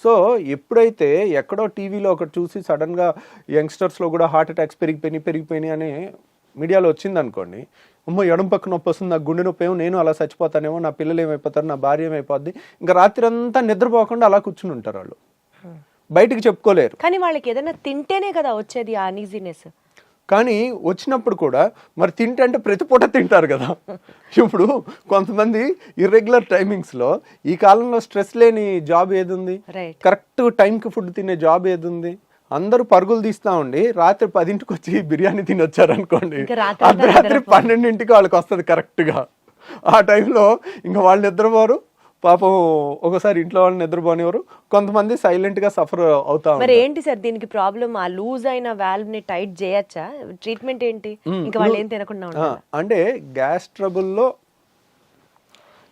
సో ఎప్పుడైతే ఎక్కడో టీవీలో ఒకటి చూసి సడన్గా యంగ్స్టర్స్లో కూడా హార్ట్ అటాక్స్ పెరిగిపోయినాయి అని మీడియాలో వచ్చింది అనుకోండి, అమ్మో ఎడం పక్క నొప్పి వస్తుంది, నాకు గుండె నొప్పి ఏమో, నేను అలా చచ్చిపోతానేమో, నా పిల్లలు ఏమైపోతారు, నా భార్య ఏమైపోద్ది, ఇంకా రాత్రి అంతా నిద్రపోకుండా అలా కూర్చుని ఉంటారు వాళ్ళు, బయటికి చెప్పుకోలేరు. కానీ వాళ్ళకి ఏదైనా తింటేనే కదా వచ్చేది ఆ అనీజీనెస్. కానీ వచ్చినప్పుడు కూడా మరి తింటే ప్రతి పూట తింటారు కదా. ఇప్పుడు కొంతమంది ఇర్రెగ్యులర్ టైమింగ్స్లో, ఈ కాలంలో స్ట్రెస్ లేని జాబ్ ఏది ఉంది, రైట్. కరెక్ట్ టైంకి ఫుడ్ తినే జాబ్ ఏది ఉంది? అందరూ పరుగులు తీస్తా ఉండి రాత్రి 10ంటికి వచ్చి బిర్యానీ తిని వచ్చారనుకోండి, ఇంకా రాత్రి అర్ధరాత్రి 12ంటికి వాళ్ళకి వస్తుంది కరెక్ట్గా. ఆ టైంలో ఇంకా వాళ్ళు నిద్రపోరు పాపం, ఒకసారి ఇంట్లో వాళ్ళు నిద్రపోనివారు, కొంతమంది సైలెంట్గా సఫర్ అవుతా మరి ఉంటారు. ఏంటి సార్ దీనికి ప్రాబ్లం? ఆ లూజ్ అయిన వాల్వ్ ని టైట్ చేయొచ్చా? ట్రీట్మెంట్ ఏంటి? ఇంకా వాళ్ళు ఏం తినకుండా ఉంటారు? అంటే గ్యాస్ ట్రబుల్లో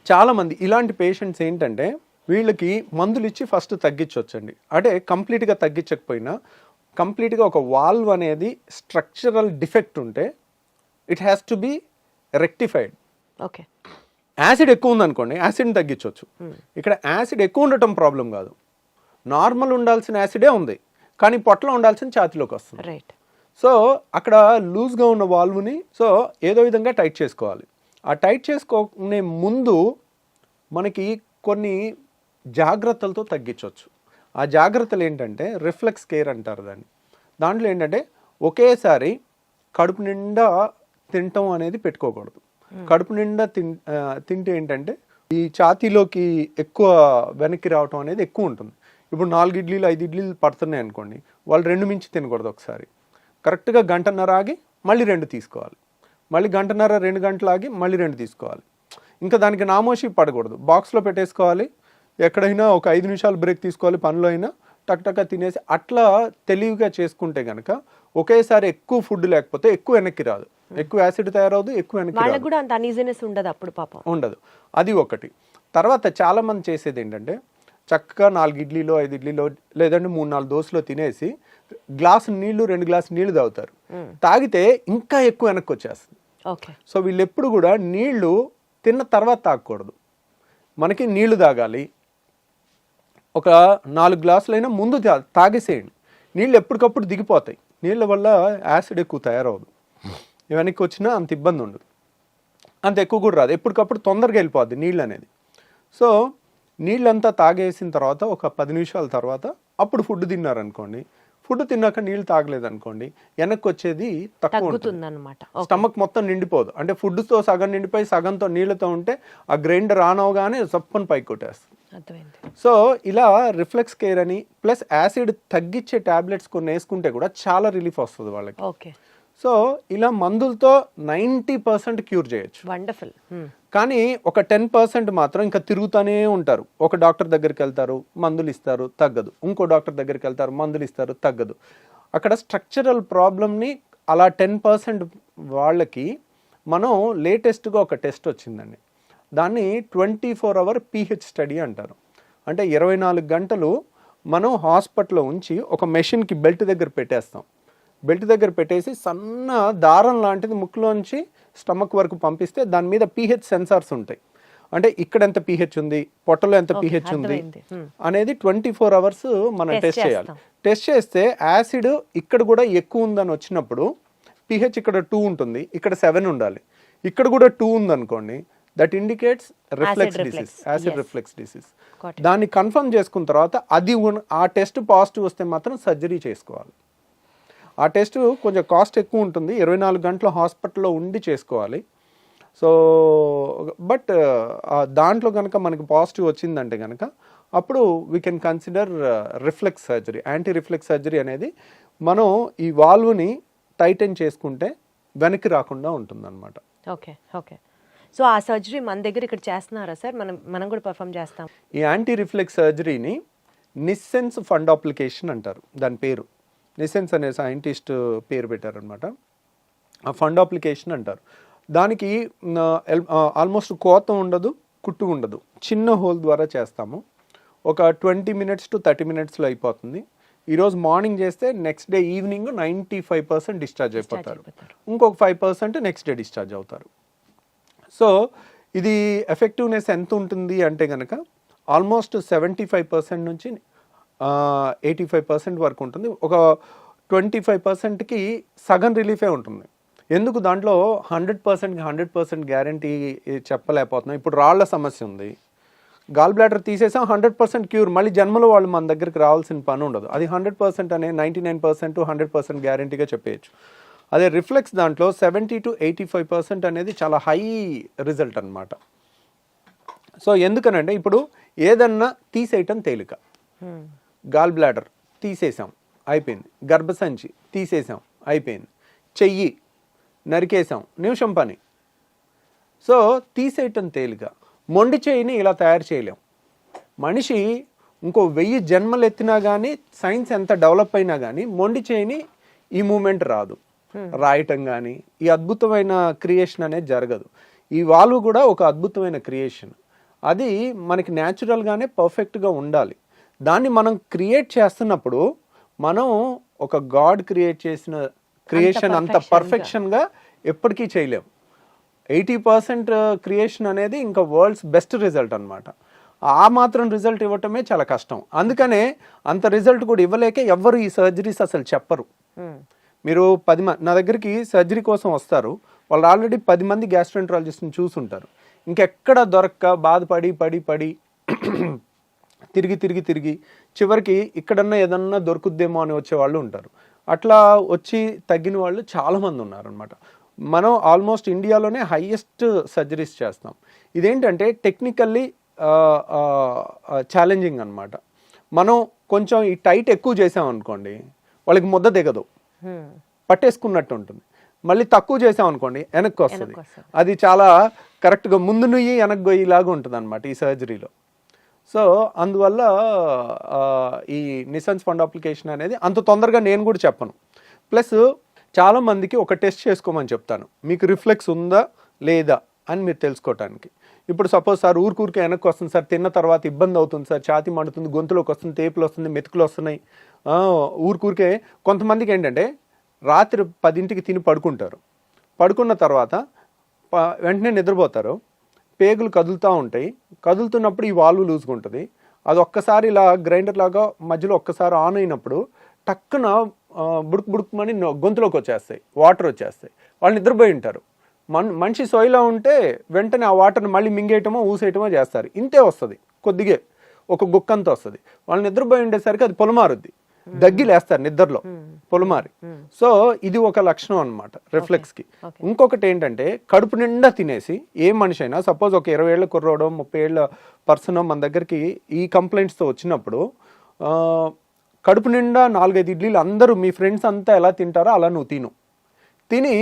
చాలా మంది ఇలాంటి పేషెంట్స్ ఏంటంటే వీళ్ళకి మందులు ఇచ్చి ఫస్ట్ తగ్గించవచ్చండి. అంటే కంప్లీట్గా తగ్గించకపోయినా కంప్లీట్గా ఒక వాల్వ్ అనేది స్ట్రక్చరల్ డిఫెక్ట్ ఉంటే it has to be rectified. Okay. Acid ఎక్కువ ఉందనుకోండి, యాసిడ్ని తగ్గించవచ్చు. ఇక్కడ యాసిడ్ ఎక్కువ ఉండటం ప్రాబ్లం కాదు, నార్మల్ ఉండాల్సిన యాసిడే ఉంది, కానీ పొట్టలో ఉండాల్సిన ఛాతీలోకి వస్తుంది. రైట్. సో అక్కడ లూజ్గా ఉన్న వాల్వ్ని సో ఏదో విధంగా టైట్ చేసుకోవాలి. ఆ టైట్ చేసుకునే ముందు మనకి కొన్ని జాగ్రత్తలతో తగ్గించవచ్చు. ఆ జాగ్రత్తలు ఏంటంటే రిఫ్లెక్స్ కేర్ అంటారు దాన్ని. దాంట్లో ఏంటంటే ఒకేసారి కడుపు నిండా తినటం అనేది పెట్టుకోకూడదు. కడుపు నిండా తింటే ఏంటంటే ఈ ఛాతీలోకి ఎక్కువ వెనక్కి రావటం అనేది ఎక్కువ ఉంటుంది. ఇప్పుడు 4 ఇడ్లీలు 5 ఇడ్లీలు పడుతున్నాయి అనుకోండి, వాళ్ళు 2 మించి తినకూడదు. ఒకసారి కరెక్ట్గా గంటన్నర ఆగి మళ్ళీ 2 తీసుకోవాలి, మళ్ళీ గంటన్నర 2 గంటలు ఆగి మళ్ళీ 2 తీసుకోవాలి. ఇంకా దానికి నామోషి పడకూడదు, బాక్స్లో పెట్టేసుకోవాలి. ఎక్కడైనా ఒక 5 నిమిషాలు బ్రేక్ తీసుకోవాలి, పనిలో అయినా టక్ తినేసి అట్లా తెలివిగా చేసుకుంటే కనుక ఒకేసారి ఎక్కువ ఫుడ్ లేకపోతే ఎక్కువ వెనక్కి రాదు, ఎక్కువ యాసిడ్ తయారవదు, ఎక్కువ వెనక్కి వాళ్ళకి కూడా అంత అనీజీనెస్ ఉండదు అప్పుడు పాపం. ఉండదు. అది ఒకటి. తర్వాత చాలా మంది చేసేది ఏంటంటే చక్కగా 4 ఇడ్లీలో 5 ఇడ్లీలో లేదంటే 3-4 దోశలో తినేసి గ్లాసు నీళ్లు 2 గ్లాసు నీళ్లు తాగుతారు. తాగితే ఇంకా ఎక్కువ వెనక్కి వచ్చేస్తుంది. ఓకే. సో వీళ్ళు ఎప్పుడు కూడా నీళ్లు తిన్న తర్వాత తాగకూడదు, మనకి నీళ్లు తాగాలి. ఒక 4 గ్లాసులైనా ముందు తాగేసేయండి. నీళ్ళు ఎప్పటికప్పుడు దిగిపోతాయి, నీళ్ళ వల్ల యాసిడ్ ఎక్కువ తయారవదు, వెనక్కి వచ్చినా అంత ఇబ్బంది ఉండదు, అంత ఎక్కువ కూడా రాదు, ఎప్పటికప్పుడు తొందరగా వెళ్ళిపోద్ది నీళ్ళు అనేది. సో నీళ్ళంతా తాగేసిన తర్వాత ఒక 10 నిమిషాల తర్వాత అప్పుడు ఫుడ్ తిన్నారనుకోండి, ఫుడ్ తిన్నాక నీళ్ళు తాగలేదనుకోండి, వెనక్కి వచ్చేది తక్కువ ఉంటుంది అన్నమాట. స్టమక్ మొత్తం నిండిపోదు. అంటే ఫుడ్తో సగం నిండిపోయి సగంతో నీళ్ళతో ఉంటే ఆ గ్రైండర్ ఆన్ అవగానే సప్పని పైకి కొట్టేస్తుంది. సో ఇలా రిఫ్లెక్స్ కేర్ అని ప్లస్ యాసిడ్ తగ్గించే టాబ్లెట్స్ కొన్ని వేసుకుంటే కూడా చాలా రిలీఫ్ వస్తుంది వాళ్ళకి. ఓకే. సో ఇలా మందులతో 90% క్యూర్ చేయొచ్చు. వండర్ఫుల్. కానీ ఒక 10% మాత్రం ఇంకా తిరుగుతూనే ఉంటారు. ఒక డాక్టర్ దగ్గరికి వెళ్తారు, మందులు ఇస్తారు, తగ్గదు. ఇంకో డాక్టర్ దగ్గరికి వెళ్తారు, మందులు ఇస్తారు, తగ్గదు. అక్కడ స్ట్రక్చరల్ ప్రాబ్లమ్ని అలా 10% వాళ్ళకి మనం లేటెస్ట్గా ఒక టెస్ట్ వచ్చిందండి, దాన్ని 24 hour pH స్టడీ అంటారు. అంటే 24 గంటలు మనం హాస్పిటల్లో ఉంచి ఒక మెషిన్కి బెల్ట్ దగ్గర పెట్టేస్తాం. బెల్ట్ దగ్గర పెట్టేసి సన్న దారం లాంటిది ముక్కులోంచి స్టమక్ వరకు పంపిస్తే దాని మీద pH సెన్సార్స్ ఉంటాయి. అంటే ఇక్కడ ఎంత pH ఉంది, పొట్టలో ఎంత pH ఉంది అనేది 24 hours మనం టెస్ట్ చేయాలి. టెస్ట్ చేస్తే యాసిడ్ ఇక్కడ కూడా ఎక్కువ ఉందని వచ్చినప్పుడు pH ఇక్కడ 2 ఉంటుంది, ఇక్కడ 7 ఉండాలి. ఇక్కడ కూడా 2 ఉందనుకోండి, that indicates reflex disease, acid reflex disease. దాన్ని కన్ఫర్మ్ చేసుకున్న తర్వాత అది ఆ టెస్ట్ పాజిటివ్ వస్తే మాత్రం సర్జరీ చేసుకోవాలి. ఆ టెస్ట్ కొంచెం కాస్ట్ ఎక్కువ ఉంటుంది, 24 గంటలు హాస్పిటల్లో ఉండి చేసుకోవాలి. సో బట్ దాంట్లో కనుక మనకి పాజిటివ్ వచ్చిందంటే కనుక అప్పుడు we can consider reflex surgery. Anti reflex surgery అనేది మనం ఈ వాల్వ్ని టైటన్ చేసుకుంటే వెనక్కి రాకుండా ఉంటుందన్నమాట. ఓకే. ఓకే. సో ఆ సర్జరీ మన దగ్గర ఇక్కడ చేస్తున్నారా సార్? మనం కూడా పర్ఫామ్ చేస్తాం. ఈ యాంటీ రిఫ్లెక్స్ సర్జరీని నిస్సెన్స్ ఫండ్ అప్లికేషన్ అంటారు. దాని పేరు నిసెన్స్ అనే సైంటిస్ట్ పేరు పెట్టారనమాట. ఆ ఫండ్ అప్లికేషన్ అంటారు. దానికి ఆల్మోస్ట్ కోత ఉండదు, కుట్టు ఉండదు, చిన్న హోల్ ద్వారా చేస్తాము. ఒక 20 minutes to 30 minutesలో అయిపోతుంది. ఈరోజు మార్నింగ్ చేస్తే నెక్స్ట్ డే ఈవినింగ్ 95% డిశ్చార్జ్ అయిపోతారు. ఇంకొక 5% నెక్స్ట్ డే డిశ్చార్జ్ అవుతారు. సో ఇది ఎఫెక్టివ్నెస్ ఎంత ఉంటుంది అంటే కనుక ఆల్మోస్ట్ 75% నుంచి 85% వరకు ఉంటుంది. ఒక 25%కి సగం రిలీఫే ఉంటుంది. ఎందుకు దాంట్లో 100% గ్యారంటీ చెప్పలేకపోతున్నాం. ఇప్పుడు రాళ్ల సమస్య ఉంది, గాల్ బ్లాడర్ తీసేసాం, 100% క్యూర్, మళ్ళీ జన్మలో వాళ్ళు మన దగ్గరికి రావాల్సిన పని ఉండదు. అది 100% అనే 99% 100% గ్యారంటీగా చెప్పేయచ్చు. అదే రిఫ్లెక్స్ దాంట్లో 70 to 85% అనేది చాలా హై రిజల్ట్ అనమాట. సో ఎందుకనంటే ఇప్పుడు ఏదన్నా తీసేయటం తేలిక. గాల్ బ్లాడర్ తీసేసాం, అయిపోయింది. గర్భసంచి తీసేసాం, అయిపోయింది. చెయ్యి నరికేసాం, నిమిషం పని. సో తీసేయటం తేలిక. మొండి చేయిని ఇలా తయారు చేయలేం. మనిషి ఇంకో 1000 జన్మలు ఎత్తినా కానీ, సైన్స్ ఎంత డెవలప్ అయినా కానీ మొండి చేయిని ఈ మూమెంట్ రాదు. రాయటం కానీ ఈ అద్భుతమైన క్రియేషన్ అనేది జరగదు. ఈ వాల్వ్ కూడా ఒక అద్భుతమైన క్రియేషన్. అది మనకి న్యాచురల్గానే పర్ఫెక్ట్గా ఉండాలి. దాన్ని మనం క్రియేట్ చేస్తున్నప్పుడు మనం ఒక గాడ్ క్రియేట్ చేసిన క్రియేషన్ అంత పర్ఫెక్షన్గా ఎప్పటికీ చేయలేం. 80% క్రియేషన్ అనేది ఇంకా వరల్డ్స్ బెస్ట్ రిజల్ట్ అనమాట. ఆ మాత్రం రిజల్ట్ ఇవ్వటమే చాలా కష్టం. అందుకనే అంత రిజల్ట్ కూడా ఇవ్వలేక ఎవ్వరు ఈ సర్జరీస్ అసలు చెప్పరు. మీరు 10 మంది నా దగ్గరికి సర్జరీ కోసం వస్తారు, వాళ్ళు ఆల్రెడీ 10 మంది గ్యాస్ట్రోఎంట్రాలజిస్ట్ని చూసుంటారు. ఇంకెక్కడ దొరక్క బాధపడి పడి పడి తిరిగి చివరికి ఇక్కడన్నా ఏదన్నా దొరుకుద్దేమో అని వచ్చే వాళ్ళు ఉంటారు. అట్లా వచ్చి తగ్గిన వాళ్ళు చాలామంది ఉన్నారనమాట. మనం ఆల్మోస్ట్ ఇండియాలోనే హైయెస్ట్ సర్జరీస్ చేస్తాం. ఇదేంటంటే టెక్నికల్లీ ఛాలెంజింగ్ అనమాట. మనం కొంచెం ఈ టైట్ ఎక్కువ చేసామనుకోండి వాళ్ళకి ముద్ద దిగదు, పట్టేసుకున్నట్టు ఉంటుంది. మళ్ళీ తక్కువ చేసామనుకోండి వెనక్కి వస్తుంది. అది చాలా కరెక్ట్గా ముందు నుయ్యి వెనక్కి గొయ్యిలాగా ఉంటుంది అనమాట ఈ సర్జరీలో. సో అందువల్ల ఈ నిసన్స్ ఫండ్ అప్లికేషన్ అనేది అంత తొందరగా నేను కూడా చెప్పను. ప్లస్ చాలామందికి ఒక టెస్ట్ చేసుకోమని చెప్తాను, మీకు రిఫ్లెక్స్ ఉందా లేదా అని మీరు తెలుసుకోవటానికి. ఇప్పుడు సపోజ్ సార్ ఊరికే వెనక్కి వస్తుంది సార్, తిన్న తర్వాత ఇబ్బంది అవుతుంది సార్, ఛాతి మండుతుంది, గొంతులోకి వస్తుంది, తేపులు వస్తుంది, మెతుకులు వస్తున్నాయి. ఊరికే కొంతమందికి ఏంటంటే రాత్రి 10ంటికి తిని పడుకుంటారు, పడుకున్న తర్వాత వెంటనే నిద్రపోతారు, పేగులు కదులుతూ ఉంటాయి, కదులుతున్నప్పుడు ఈ వాల్వ్ లూజ్గా ఉంటుంది. అది ఒక్కసారి ఇలా గ్రైండర్ లాగా మధ్యలో ఒక్కసారి ఆన్ అయినప్పుడు టక్కున బుడుకుమని గొంతులోకి వచ్చేస్తాయి, వాటర్ వచ్చేస్తాయి. వాళ్ళు నిద్రపోయి ఉంటారు. మనిషి సోయిలో ఉంటే వెంటనే ఆ వాటర్ని మళ్ళీ మింగేయటమో ఊసేయటమో చేస్తారు. ఇంతే వస్తుంది, కొద్దిగా ఒక గుక్కంతా వస్తుంది. వాళ్ళు నిద్రపోయి ఉండేసరికి అది పొలమారుద్ది, దగ్గిలేస్తారు నిద్రలో పొలమారి. సో ఇది ఒక లక్షణం అనమాట రిఫ్లెక్స్కి. ఇంకొకటి ఏంటంటే కడుపు నిండా తినేసి ఏ మనిషి అయినా, సపోజ్ ఒక 20 ఏళ్ళ కుర్రోడో 30 ఏళ్ళ పర్సన్ మన దగ్గరికి ఈ కంప్లైంట్స్తో వచ్చినప్పుడు కడుపు నిండా 4-5 ఇడ్లీలు అందరూ మీ ఫ్రెండ్స్ అంతా ఎలా తింటారో అలా నువ్వు తిని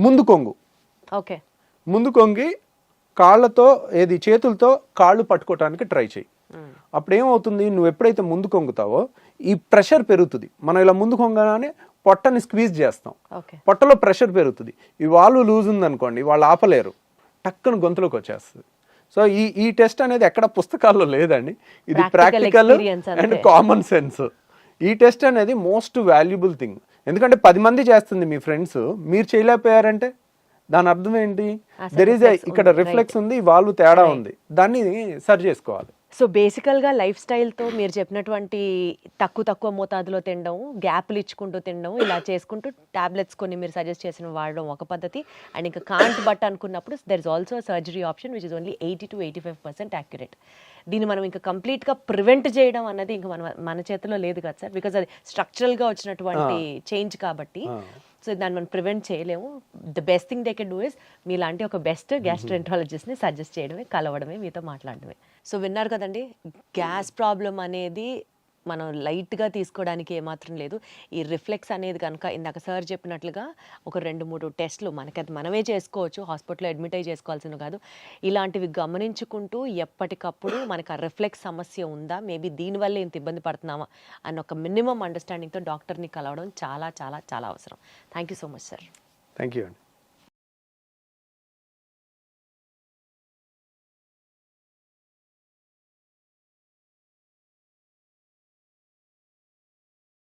ముందు కొంగు, ముందు కొంగి కాళ్ళతో చేతులతో కాళ్ళు పట్టుకోవటానికి ట్రై చేయి. అప్పుడు ఏమవుతుంది, నువ్వు ఎప్పుడైతే ముందు కొంగుతావో ఈ ప్రెషర్ పెరుగుతుంది. మనం ఇలా ముందు కొంగగానే పొట్టని స్క్వీజ్ చేస్తాం, పొట్టలో ప్రెషర్ పెరుగుతుంది. ఈ వాల్వ్ లూజ్ ఉందనుకోండి వాళ్ళు ఆపలేరు, టక్కున గొంతులోకి వచ్చేస్తుంది. సో ఈ టెస్ట్ అనేది ఎక్కడ పుస్తకాల్లో లేదండి, ఇది ప్రాక్టికల్ అండ్ కామన్ సెన్స్. ఈ టెస్ట్ అనేది మోస్ట్ వాల్యుబుల్ థింగ్. ఎందుకంటే 10 మంది చేస్తుంది మీ ఫ్రెండ్స్, మీరు చేయలేకపోయారంటే దాని అర్థం ఏంటి? ఇక్కడ రిఫ్లెక్స్ ఉంది, వాళ్ళు తేడా ఉంది, దాన్ని సరి చేసుకోవాలి. సో బేసికల్గా లైఫ్ స్టైల్తో మీరు చెప్పినటువంటి తక్కువ మోతాదులో తినడం, గ్యాప్లు ఇచ్చుకుంటూ తినడం, ఇలా చేసుకుంటూ టాబ్లెట్స్ కొన్ని మీరు సజెస్ట్ చేసిన వాడడం ఒక పద్ధతి. అండ్ ఇంకా కాంట్ బట్ అనుకున్నప్పుడు there is also surgery option which is only 80 to 85% accurate. దీన్ని మనం ఇంకా కంప్లీట్గా ప్రివెంట్ చేయడం అన్నది ఇంకా మన చేతిలో లేదు కదా సార్, బికాజ్ అది స్ట్రక్చరల్గా వచ్చినటువంటి చేంజ్ కాబట్టి. సో దాన్ని మనం ప్రివెంట్ చేయలేము. The best thing they can do is మీలాంటి ఒక బెస్ట్ గ్యాస్ట్రోఎంట్రాలజిస్ట్ని సజెస్ట్ చేయడమే, కలవడమే, మీతో మాట్లాడడమే. సో విన్నారు కదండి, గ్యాస్ ప్రాబ్లం అనేది మనం లైట్గా తీసుకోవడానికి ఏమాత్రం లేదు. ఈ రిఫ్లెక్స్ అనేది కనుక ఇందాక సార్ చెప్పినట్లుగా ఒక 2-3 టెస్టులు మనకి మనమే చేసుకోవచ్చు, హాస్పిటల్లో అడ్మిట్ అయ్యి చేసుకోవాల్సిన కాదు. ఇలాంటివి గమనించుకుంటూ ఎప్పటికప్పుడు మనకు ఆ రిఫ్లెక్స్ సమస్య ఉందా, మేబీ దీనివల్ల ఇంత ఇబ్బంది పడుతున్నామా అన్న ఒక మినిమం అండర్స్టాండింగ్తో డాక్టర్ని కలవడం చాలా చాలా చాలా అవసరం. Thank you so much sir. Thank you అండి.